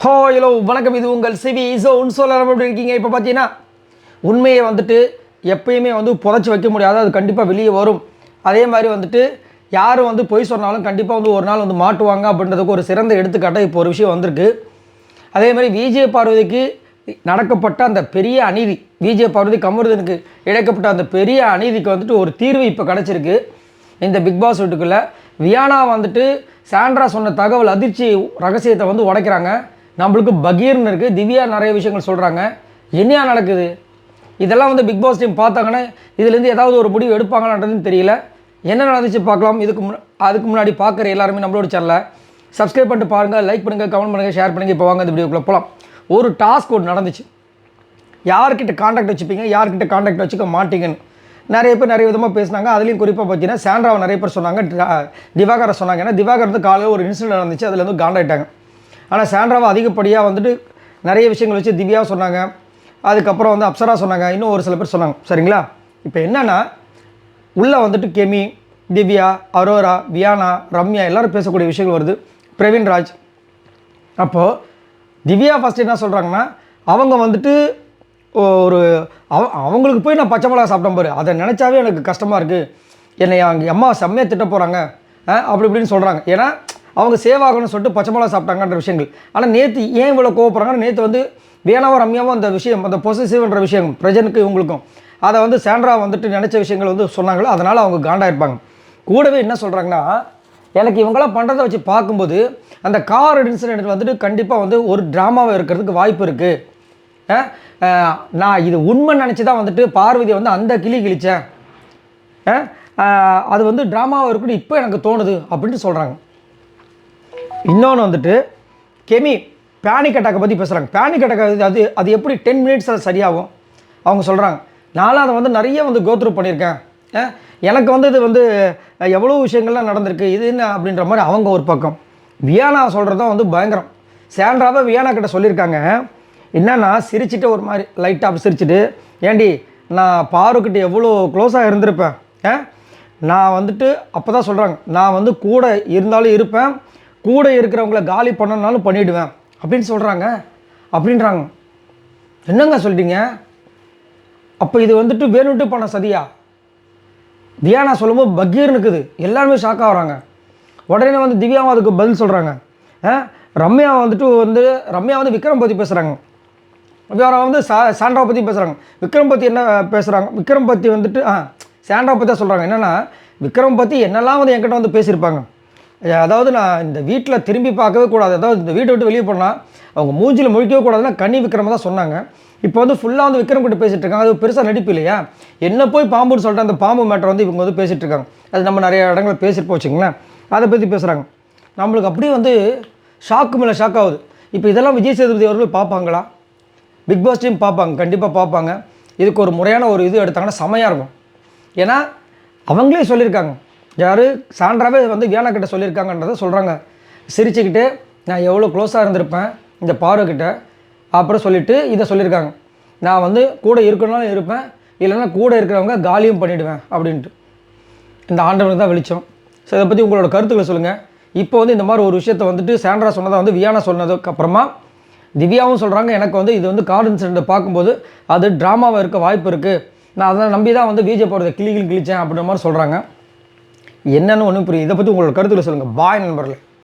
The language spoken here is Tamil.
ஹலோ வணக்கம். இது உங்கள் சிவி ஜோன். எப்படி இருக்கீங்க? இப்போ பார்த்தீங்கன்னா உண்மையை வந்துட்டு எப்பயுமே வந்து புதைச்சி வைக்க முடியாது, அது கண்டிப்பாக வெளியே வரும். அதே மாதிரி வந்துட்டு யாரும் வந்து பொய் சொன்னாலும் கண்டிப்பாக வந்து ஒரு நாள் வந்து மாட்டுவாங்க அப்படின்றதுக்கு ஒரு சிறந்த எடுத்துக்காட்டாக இப்போ ஒரு விஷயம் வந்திருக்கு. அதே மாதிரி விஜய பார்வதிக்கு நடக்கப்பட்ட அந்த பெரிய அநீதி, விஜய பார்வதி கமருதனுக்கு இழைக்கப்பட்ட அந்த பெரிய அநீதிக்கு வந்துட்டு ஒரு தீர்வு இப்போ கிடச்சிருக்கு. இந்த பிக் பாஸ் வீட்டுக்குள்ளே வியானா வந்துட்டு சாண்ட்ரா சொன்ன தகவல் அதிர்ச்சி ரகசியத்தை வந்து உடைக்கிறாங்க. நம்மளுக்கு பகீர்னு இருக்குது. திவ்யா நிறைய விஷயங்கள் சொல்கிறாங்க. என்னையா நடக்குது? இதெல்லாம் வந்து பிக் பாஸ் டீம் பார்த்தாங்கன்னா இதுலேருந்து ஏதாவது ஒரு முடிவு எடுப்பாங்களான்றதுன்னு தெரியல. என்ன நடந்துச்சு பார்க்கலாம். அதுக்கு முன்னாடி பார்க்குற எல்லாருமே நம்மளோட சேனலை சப்ஸ்கிரைப் பண்ணிட்டு பாருங்கள், லைக் பண்ணுங்கள், கமெண்ட் பண்ணுங்கள், ஷேர் பண்ணுங்கள். இப்போ வாங்க இந்த வீடியோக்குள்ளே போகலாம். ஒரு டாஸ்க் ஒன்று நடந்துச்சு. யார்கிட்ட காண்டாக்ட் வச்சுப்பீங்க, யார்கிட்ட காண்டாக்ட் வச்சுக்க மாட்டீங்கன்னு நிறைய பேர் நிறைய விதமாக பேசினாங்க. அதுலேயும் குறிப்பாக பார்த்தீங்கன்னா சாண்ட்ராவை நிறைய பேர் சொன்னாங்க, திவாகரை சொன்னாங்க. ஏன்னா திவாகர் வந்து காலையில் ஒரு இன்சிடென்ட் நடந்துச்சு, அதில் வந்து காண்டாயிட்டாங்க. ஆனால் சாண்ட்ராவை அதிகப்படியாக வந்துட்டு நிறைய விஷயங்கள் வச்சு திவ்யா சொன்னாங்க, அதுக்கப்புறம் வந்து அப்சரா சொன்னாங்க, இன்னும் ஒரு சில பேர் சொன்னாங்க. சரிங்களா? இப்போ என்னென்னா உள்ளே வந்துட்டு கெமி, திவ்யா, அரோரா, வியானா, ரம்யா எல்லோரும் பேசக்கூடிய விஷயங்கள் வருது. பிரவீன்ராஜ். அப்போது திவ்யா ஃபஸ்ட்டு என்ன சொல்கிறாங்கன்னா, அவங்க வந்துட்டு ஒரு அவங்களுக்கு போய் நான் பச்சை மிளகா சாப்பிட்டேன் பாரு, அதை நினச்சாவே எனக்கு கஷ்டமாக இருக்குது, என்னை அவங்க அம்மா செம்மையாக திட்ட போகிறாங்க அப்படி இப்படின்னு சொல்கிறாங்க. ஏன்னா அவங்க சேவ் ஆகணும்னு சொல்லிட்டு பச்சை மிளகா சாப்பிட்டாங்கன்ற விஷயங்கள். ஆனால் நேற்று ஏன் இவ்வளோ கோவப்படுறாங்கன்னா, நேற்று வந்து வேணாவும் ரம்யாவும் அந்த விஷயம், அந்த பொசசிவ்ன்ற விஷயம் பிரஜனுக்கு இவங்களுக்கும் அதை வந்து சாண்ட்ரா வந்துட்டு நினச்ச விஷயங்கள் வந்து சொன்னாங்களோ, அதனால் அவங்க காண்டாயிருப்பாங்க. கூடவே என்ன சொல்கிறாங்கன்னா, எனக்கு இவங்களாம் பண்ணுறதை வச்சு பார்க்கும்போது அந்த கார் இன்சிடென்ட் வந்துட்டு கண்டிப்பாக வந்து ஒரு ட்ராமாவை இருக்கிறதுக்கு வாய்ப்பு இருக்குது. நான் இது உண்மை நினச்சி தான் வந்துட்டு பார்வதியை வந்து அந்த கிளி கிழித்தேன், அது வந்து ட்ராமாவாக இருக்குன்னு இப்போ எனக்கு தோணுது அப்படின்ட்டு சொல்கிறாங்க. இன்னொன்று வந்துட்டு கெமி பேனிக் அட்டாக்கை பற்றி பேசுகிறாங்க. பேனிக் அட்டாக் அது எப்படி 10 மினிட்ஸில் சரியாகும் அவங்க சொல்கிறாங்க. நானும் அதை வந்து நிறைய வந்து கோத்ரூ பண்ணியிருக்கேன், எனக்கு வந்து இது வந்து எவ்வளோ விஷயங்கள்லாம் நடந்திருக்கு, இது என்ன அப்படின்ற மாதிரி அவங்க ஒரு பக்கம். வியானா சொல்கிறது தான் வந்து பயங்கரம். சாண்ட்ராவை வியானா கிட்ட சொல்லியிருக்காங்க. என்னன்னா சிரிச்சுட்டு ஒரு மாதிரி லைட்டாக சிரிச்சுட்டு, ஏண்டி நான் பாருக்கிட்ட எவ்வளோ க்ளோஸாக இருந்திருப்பேன், நான் வந்துட்டு அப்போ தான் சொல்கிறாங்க, நான் வந்து கூட இருந்தாலும் இருப்பேன், கூட இருக்கிறவங்கள காலி பண்ணனாலும் பண்ணிவிடுவேன் அப்படின்னு சொல்கிறாங்க அப்படின்றாங்க. என்னங்க சொல்லிட்டீங்க? அப்போ இது வந்துட்டு வேணும்ட்டு பண்ண சதியா? தியானா சொல்லும்போது பகீர்னு இருக்குது, எல்லாருமே ஷாக்காக வராங்க. உடனே வந்து திவ்யாவும் அதுக்கு பதில் சொல்கிறாங்க. ரம்யா வந்து விக்ரம் பற்றி பேசுகிறாங்க, வேறு வந்து சாண்ட்ராவை பற்றி பேசுகிறாங்க. விக்ரம் பற்றி என்ன பேசுகிறாங்க? விக்ரம் பற்றி வந்துட்டு சாண்ட்ராவை பற்றி தான் சொல்கிறாங்க. என்னென்னா விக்ரம் பற்றி என்னெல்லாம் வந்து என்கிட்ட வந்து பேசியிருப்பாங்க, அதாவது நான் இந்த வீட்டில் திரும்பி பார்க்கவே கூடாது, அதாவது இந்த வீட்டை விட்டு வெளியே போனால் அவங்க மூஞ்சில் முழிக்கவே கூடாதுன்னா கன்னி விக்ரம தான் சொன்னாங்க. இப்போ வந்து ஃபுல்லாக வந்து விக்ரம் கிட்ட பேசிகிட்டு இருக்காங்க. அது பெருசாக நடிப்பு இல்லையா? என்ன போய் பாம்புன்னு சொல்லிட்டு அந்த பாம்பு மேட்டர் வந்து இவங்க வந்து பேசிகிட்டு இருக்காங்க. அது நம்ம நிறைய இடங்களில் பேசிட்டு போச்சுங்களேன், அதை பற்றி பேசுகிறாங்க. நம்மளுக்கு அப்படியே வந்து ஷாக்கு மேலே ஷாக் ஆகுது. இப்போ இதெல்லாம் விஜய் சேதுபதி அவர்கள் பார்ப்பாங்களா? பிக் பாஸ் டீம் பார்ப்பாங்க, கண்டிப்பாக பார்ப்பாங்க. இதுக்கு ஒரு முறையான ஒரு இது எடுத்தாங்கன்னா செமையாக இருக்கும். ஏன்னா அவங்களே சொல்லியிருக்காங்க, யார் சாண்ட்ராவே வந்து வியானா கிட்ட சொல்லியிருக்காங்கன்றதை சொல்கிறாங்க. சிரிச்சுக்கிட்டு நான் எவ்வளோ க்ளோஸாக இருந்திருப்பேன் இந்த பார்வக்கிட்ட அப்புறம் சொல்லிவிட்டு இதை சொல்லியிருக்காங்க, நான் வந்து கூட இருக்கணும்னாலும் இருப்பேன், இல்லைன்னா கூட இருக்கிறவங்க காலியும் பண்ணிவிடுவேன் அப்படின்ட்டு. இந்த ஆண்டவனுக்கு தான் வெளிச்சம். ஸோ இதை பற்றி உங்களோட கருத்துக்களை சொல்லுங்கள். இப்போ வந்து இந்த மாதிரி ஒரு விஷயத்தை வந்துட்டு சாண்ட்ரா சொன்னதை வந்து வியானா சொன்னதுக்கு அப்புறமா திவ்யாவும் சொல்கிறாங்க, எனக்கு வந்து இது வந்து கார்டு இன்சிடென்ட்டை பார்க்கும்போது அது ட்ராமாவாக இருக்க வாய்ப்பு இருக்குது, நான் அதை நம்பி தான் வந்து விஜய் போகிறத கிளிச்சேன் அப்படின்ற மாதிரி சொல்கிறாங்க. என்னென்னு ஒன்றும் புரியும். இதை பற்றி உங்களோட கருத்துக்களை சொல்லுங்கள். பாய் நண்பர்களே.